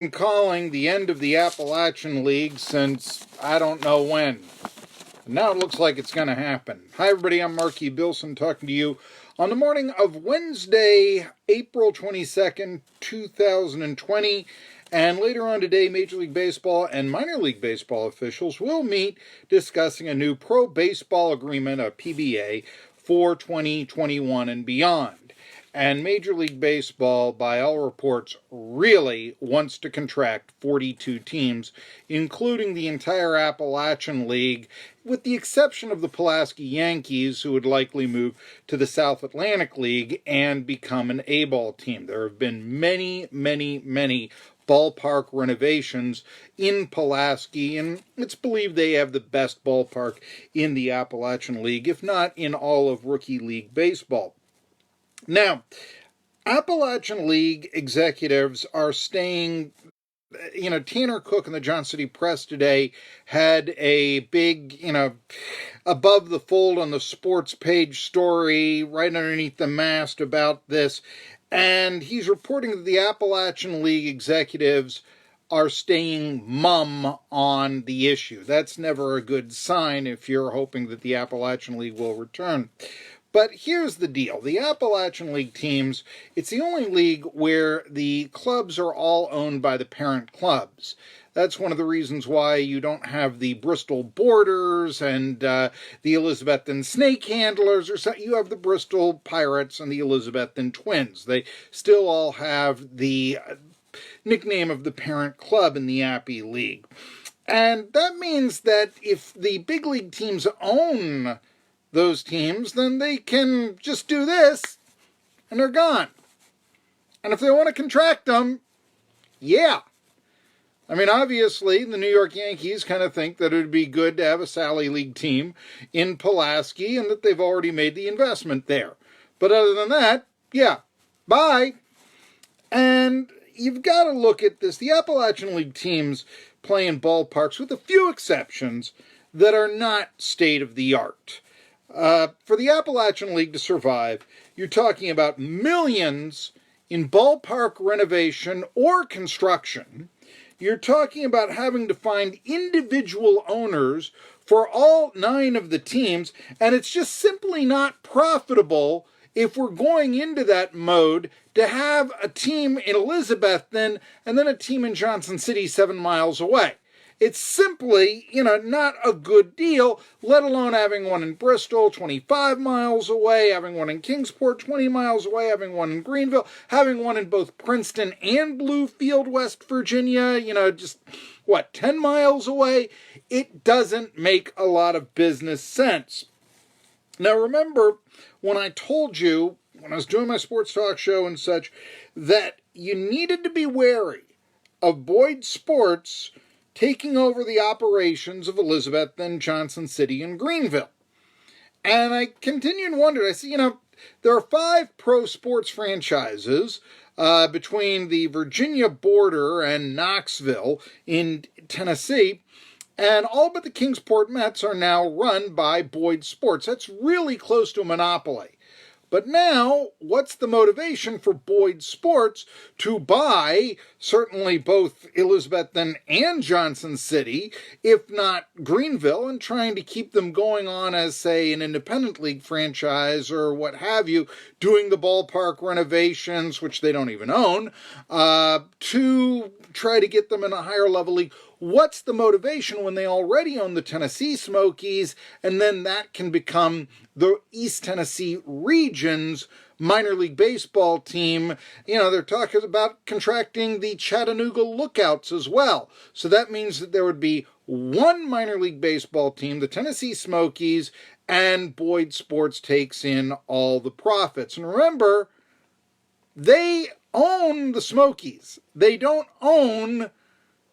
Been calling the end of the Appalachian League since I don't know when. Now it looks like it's going to happen. Hi everybody, I'm Marky Billson talking to you on the morning of Wednesday, April 22nd, 2020. And later on today, Major League Baseball and minor league baseball officials will meet discussing a new pro baseball agreement, a PBA, for 2021 and beyond. And Major League Baseball, by all reports, really wants to contract 42 teams, including the entire Appalachian League, with the exception of the Pulaski Yankees, who would likely move to the South Atlantic League and become an A-ball team. There have been many ballpark renovations in Pulaski, and it's believed they have the best ballpark in the Appalachian League, if not in all of Rookie League baseball. Now, Appalachian League executives are staying, Tanner Cook in the Johnson City Press today had a big, above the fold on the sports page story right underneath the mast about this. And he's reporting that the Appalachian League executives are staying mum on the issue. That's never a good sign if you're hoping that the Appalachian League will return. But here's the deal. The Appalachian League teams, it's the only league where the clubs are all owned by the parent clubs. That's one of the reasons why you don't have the Bristol Boarders and the Elizabethan Snake Handlers, or so. You have the Bristol Pirates and the Elizabethan Twins. They still all have the nickname of the parent club in the Appy League. And that means that if the big league teams own those teams, then they can just do this and they're gone. And if they want to contract them, yeah. I mean, obviously, the New York Yankees kind of think that it would be good to have a Sally League team in Pulaski and that they've already made the investment there. But other than that, yeah, bye. And you've got to look at this. The Appalachian League teams play in ballparks, with a few exceptions, that are not state-of-the-art. For the Appalachian League to survive, you're talking about millions in ballpark renovation or construction. You're talking about having to find individual owners for all 9 of the teams, and it's just simply not profitable if we're going into that mode to have a team in Elizabethton and then a team in Johnson City 7 miles away. It's simply, not a good deal, let alone having one in Bristol, 25 miles away, having one in Kingsport, 20 miles away, having one in Greenville, having one in both Princeton and Bluefield, West Virginia, 10 miles away? It doesn't make a lot of business sense. Now, remember when I told you, when I was doing my sports talk show and such, that you needed to be wary of Boyd Sports taking over the operations of Elizabethton, Johnson City, and Greenville. And I continued and wondered, I said, there are 5 pro sports franchises between the Virginia border and Knoxville in Tennessee, and all but the Kingsport Mets are now run by Boyd Sports. That's really close to a monopoly. But now, what's the motivation for Boyd Sports to buy certainly both Elizabethton and Johnson City, if not Greenville, and trying to keep them going on as, say, an independent league franchise or what have you, doing the ballpark renovations, which they don't even own, to try to get them in a higher level league? What's the motivation when they already own the Tennessee Smokies, and then that can become the East Tennessee region's minor league baseball team? They're talking about contracting the Chattanooga Lookouts as well. So that means that there would be one minor league baseball team, the Tennessee Smokies, and Boyd Sports takes in all the profits. And remember, they own the Smokies. They don't own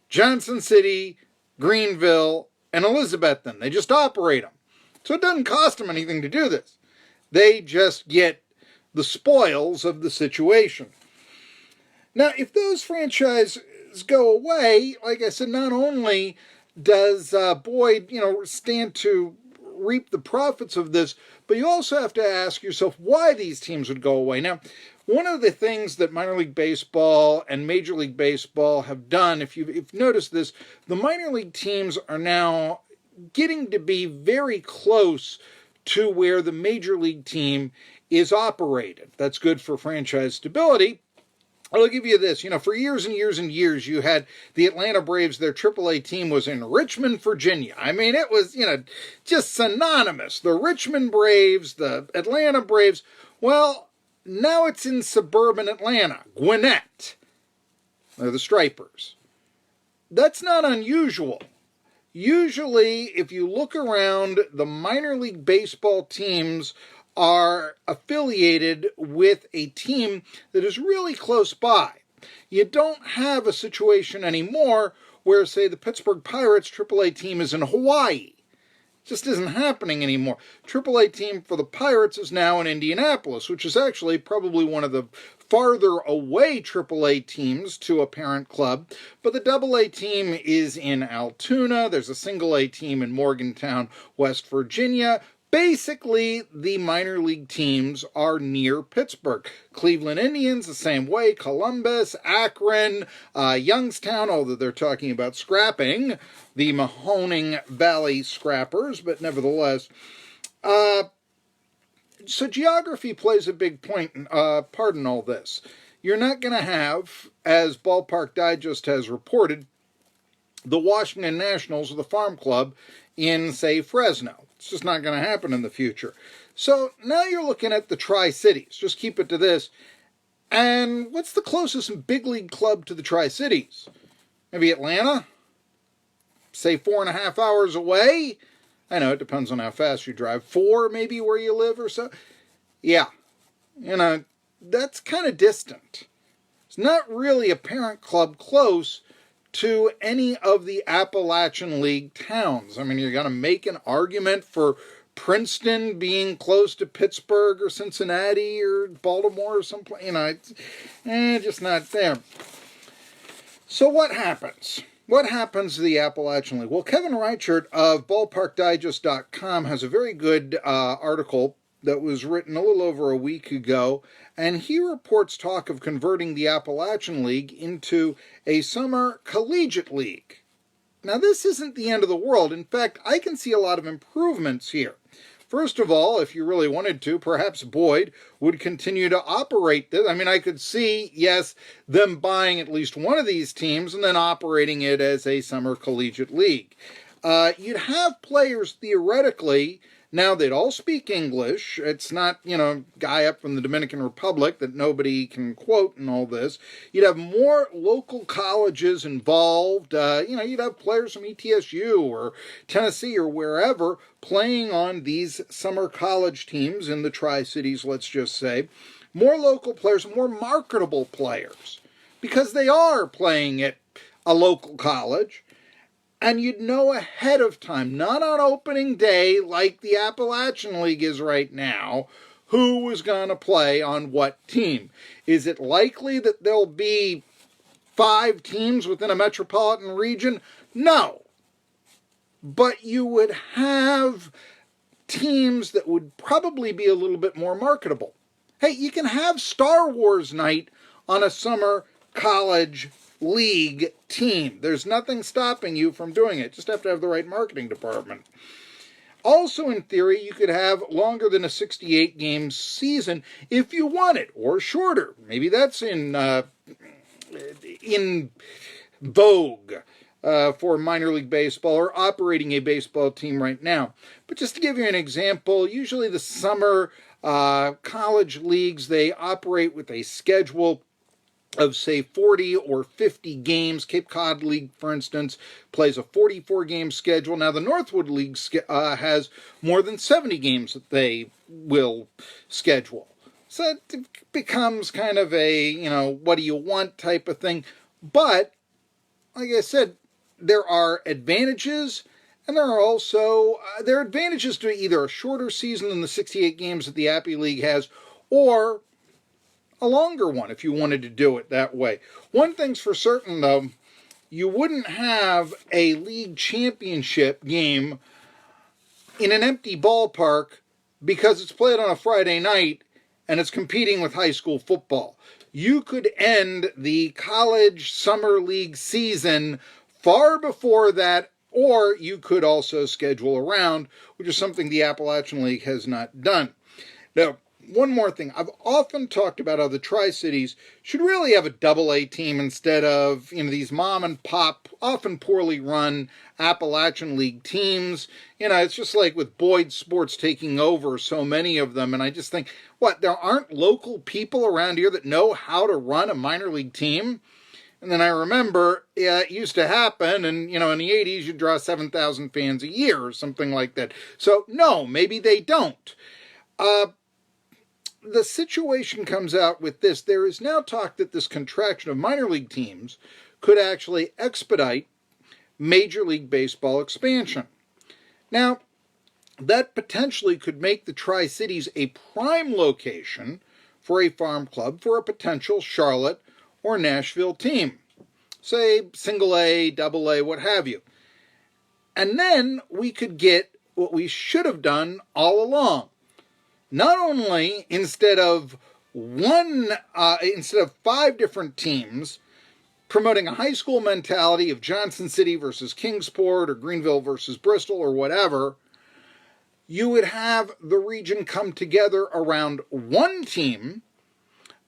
Johnson City, Greenville, and Elizabethton. They just operate them. So it doesn't cost them anything to do this. They just get the spoils of the situation. Now, if those franchises go away, like I said, not only does Boyd, stand to reap the profits of this, but you also have to ask yourself why these teams would go away. Now, one of the things that minor league baseball and Major League Baseball have done, if you've noticed this, the minor league teams are now getting to be very close to where the Major League team is operated. That's good for franchise stability. I'll give you this. For years and years and years, you had the Atlanta Braves. Their AAA team was in Richmond, Virginia. I mean, it was, just synonymous. The Richmond Braves, the Atlanta Braves. Well, now it's in suburban Atlanta, Gwinnett. They're the Stripers. That's not unusual. Usually, if you look around, the minor league baseball teams are affiliated with a team that is really close by. You don't have a situation anymore where, say, the Pittsburgh Pirates AAA team is in Hawaii. Just isn't happening anymore. AAA team for the Pirates is now in Indianapolis, which is actually probably one of the farther away AAA teams to a parent club. But the AA team is in Altoona. There's a single A team in Morgantown, West Virginia. Basically, the minor league teams are near Pittsburgh. Cleveland Indians, the same way. Columbus, Akron, Youngstown, although they're talking about scrapping the Mahoning Valley Scrappers, but nevertheless. So geography plays a big part in all this. You're not going to have, as Ballpark Digest has reported, the Washington Nationals or the Farm Club in, say, Fresno. It's just not going to happen in the future. So now you're looking at the Tri-Cities. Just keep it to this. And what's the closest big league club to the Tri-Cities? Maybe Atlanta? Say 4.5 hours away? I know, it depends on how fast you drive. 4 maybe where you live or so? Yeah. That's kind of distant. It's not really a parent club close to any of the Appalachian League towns. I mean, you're going to make an argument for Princeton being close to Pittsburgh or Cincinnati or Baltimore or someplace. It's just not there. So what happens? What happens to the Appalachian League? Well, Kevin Reichert of BallparkDigest.com has a very good article that was written a little over a week ago, and he reports talk of converting the Appalachian League into a summer collegiate league. Now, this isn't the end of the world. In fact, I can see a lot of improvements here. First of all, if you really wanted to, perhaps Boyd would continue to operate this. I mean, I could see, yes, them buying at least one of these teams and then operating it as a summer collegiate league. You'd have players, theoretically, now they'd all speak English. It's not, guy up from the Dominican Republic that nobody can quote and all this. You'd have more local colleges involved. You'd have players from ETSU or Tennessee or wherever playing on these summer college teams in the Tri-Cities, let's just say. More local players, more marketable players, because they are playing at a local college. And you'd know ahead of time, not on opening day like the Appalachian League is right now, who was going to play on what team. Is it likely that there'll be 5 teams within a metropolitan region? No. But you would have teams that would probably be a little bit more marketable. Hey, you can have Star Wars night on a summer college league team. There's nothing stopping you from doing it. Just have to have the right marketing department. Also, in theory, you could have longer than a 68-game season if you want it, or shorter. Maybe that's in vogue for minor league baseball or operating a baseball team right now. But just to give you an example, usually the summer college leagues, they operate with a schedule of, say, 40 or 50 games. Cape Cod League, for instance, plays a 44-game schedule. Now, the Northwood League has more than 70 games that they will schedule. So it becomes kind of a, what do you want type of thing. But, like I said, there are advantages, and there are also there are advantages to either a shorter season than the 68 games that the Appy League has, or a longer one if you wanted to do it that way. One thing's for certain, though, you wouldn't have a league championship game in an empty ballpark because it's played on a Friday night and it's competing with high school football. You could end the college summer league season far before that, or you could also schedule around, which is something the Appalachian League has not done. Now, one more thing. I've often talked about how the Tri-Cities should really have a double-A team instead of, these mom and pop, often poorly run Appalachian League teams. It's just like with Boyd Sports taking over so many of them, and I just think, there aren't local people around here that know how to run a minor league team? And then I remember, it used to happen, and, in the 80s, you'd draw 7,000 fans a year or something like that. So, no, maybe they don't. The situation comes out with this. There is now talk that this contraction of minor league teams could actually expedite Major League Baseball expansion. Now, that potentially could make the Tri-Cities a prime location for a farm club for a potential Charlotte or Nashville team. Say single A, double A, what have you. And then we could get what we should have done all along. Not only instead of 5 different teams promoting a high school mentality of Johnson City versus Kingsport or Greenville versus Bristol or whatever, you would have the region come together around one team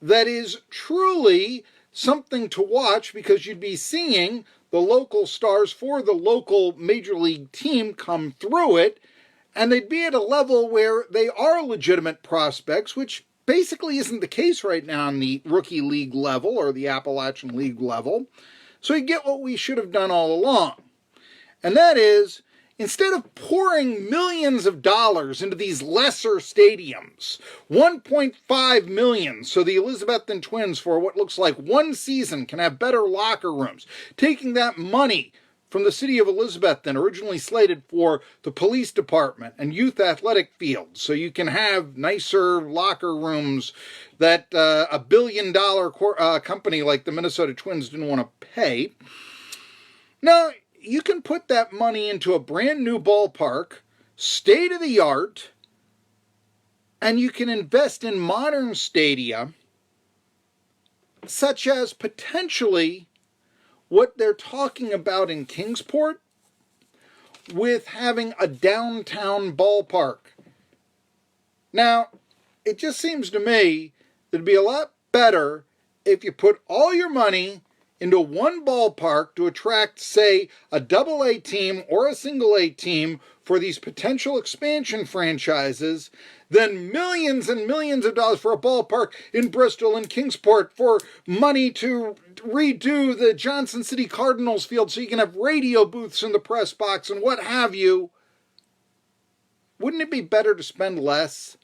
that is truly something to watch, because you'd be seeing the local stars for the local major league team come through it, and they'd be at a level where they are legitimate prospects, which basically isn't the case right now on the rookie league level or the Appalachian League level. So you get what we should have done all along. And that is, instead of pouring millions of dollars into these lesser stadiums, $1.5 million, so the Elizabethton Twins for what looks like one season can have better locker rooms, taking that money from the city of Elizabethton, originally slated for the police department and youth athletic fields, so you can have nicer locker rooms that a billion-dollar company like the Minnesota Twins didn't want to pay. Now, you can put that money into a brand new ballpark, state-of-the-art, and you can invest in modern stadia, such as potentially what they're talking about in Kingsport with having a downtown ballpark. Now, it just seems to me that it'd be a lot better if you put all your money into one ballpark to attract, say, a double-A team or a single-A team for these potential expansion franchises than millions and millions of dollars for a ballpark in Bristol and Kingsport for money to redo the Johnson City Cardinals field so you can have radio booths in the press box and what have you. Wouldn't it be better to spend less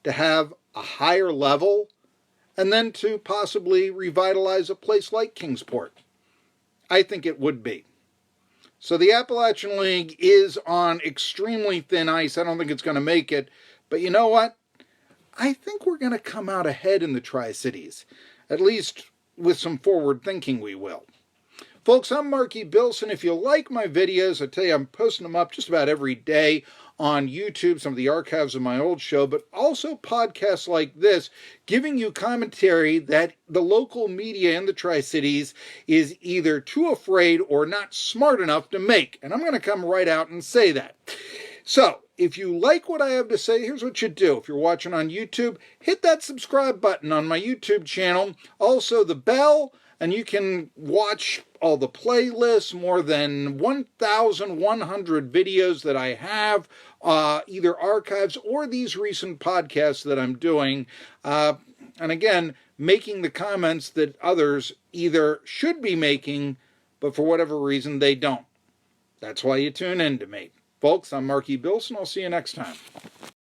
to have a higher level and then to possibly revitalize a place like Kingsport? I think it would be. So the Appalachian League is on extremely thin ice. I don't think it's going to make it. But you know what? I think we're going to come out ahead in the Tri-Cities. At least with some forward thinking we will. Folks, I'm Marky Billson. If you like my videos, I tell you I'm posting them up just about every day on YouTube, some of the archives of my old show, but also podcasts like this, giving you commentary that the local media in the Tri-Cities is either too afraid or not smart enough to make. And I'm going to come right out and say that. So, if you like what I have to say, here's what you do. If you're watching on YouTube, hit that subscribe button on my YouTube channel. Also, the bell, and you can watch all the playlists, more than 1,100 videos that I have, either archives or these recent podcasts that I'm doing. And again, making the comments that others either should be making, but for whatever reason they don't. That's why you tune in to me. Folks, I'm Marky Billson. I'll see you next time.